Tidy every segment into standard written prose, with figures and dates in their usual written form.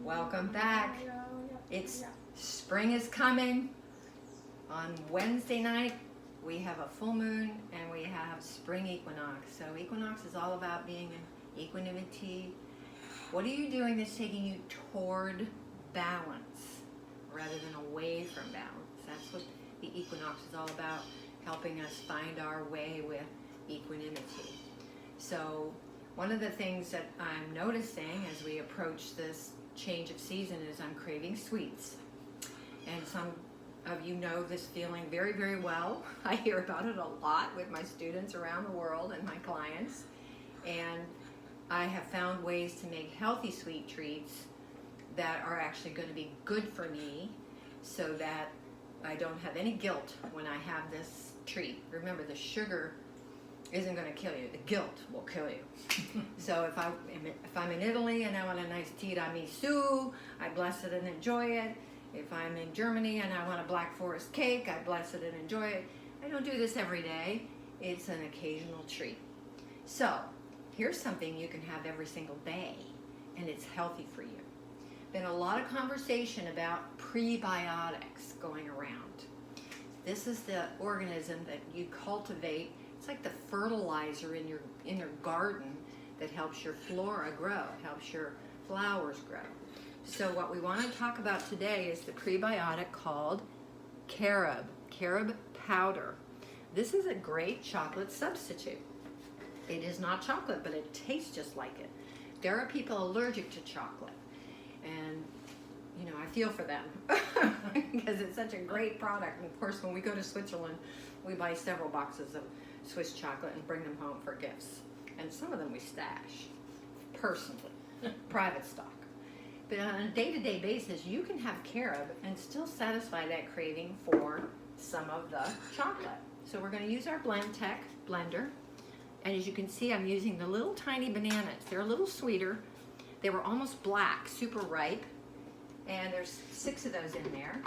Welcome back. It's spring is coming. On Wednesday night we have a full moon and we have spring equinox. So equinox is all about being in equanimity. What are you doing that's taking you toward balance rather than away from balance? That's what the equinox is all about, helping us find our way with equanimity. So one of the things that I'm noticing as we approach this change of season is I'm craving sweets. And some of you know this feeling very, very well. I hear about it a lot with my students around the world and my clients. And I have found ways to make healthy sweet treats that are actually going to be good for me so that I don't have any guilt when I have this treat. Remember, the sugar isn't going to kill you. The guilt will kill you. So if I'm in Italy and I want a nice tiramisu, I bless it and enjoy it. If I'm in Germany and I want a Black Forest cake, I bless it and enjoy it. I don't do this every day. It's an occasional treat. So here's something you can have every single day, and it's healthy for you. Been a lot of conversation about prebiotics going around. This is the organism that you cultivate. It's like the fertilizer in your garden that helps your flora grow, helps your flowers grow. So what we want to talk about today is the prebiotic called carob powder. This is a great chocolate substitute. It is not chocolate, but it tastes just like it. There are people allergic to chocolate, and you know, I feel for them because it's such a great product. And of course, when we go to Switzerland, we buy several boxes of Swiss chocolate and bring them home for gifts. And some of them we stash, personally, private stock. But on a day-to-day basis, you can have carob and still satisfy that craving for some of the chocolate. So we're going to use our Blend-Tec blender. And as you can see, I'm using the little tiny bananas. They're a little sweeter. They were almost black, super ripe. And there's 6 of those in there.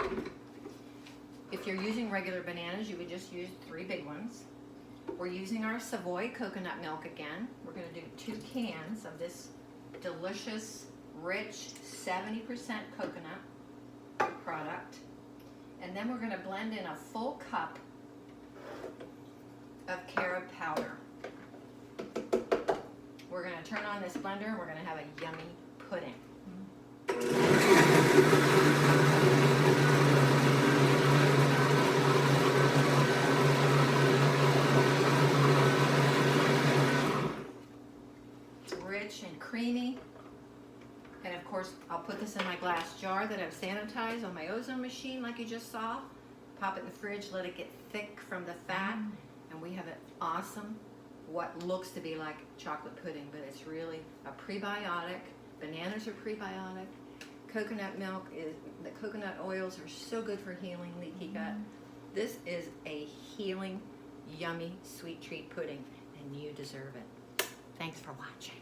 If you're using regular bananas, you would just use 3 big ones. We're using our Savoy coconut milk again. We're going to do 2 cans of this delicious, rich, 70% coconut product. And then we're going to blend in a full cup of carob powder. We're going to turn on this blender and we're going to have a yummy pudding. Rich and creamy. And of course, I'll put this in my glass jar that I've sanitized on my ozone machine like you just saw. Pop it in the fridge, let it get thick from the fat, and we have an awesome, what looks to be like chocolate pudding, but it's really a prebiotic. Bananas are prebiotic. Coconut milk the coconut oils are so good for healing leaky gut. This is a healing, yummy, sweet treat pudding, and you deserve it. Thanks for watching.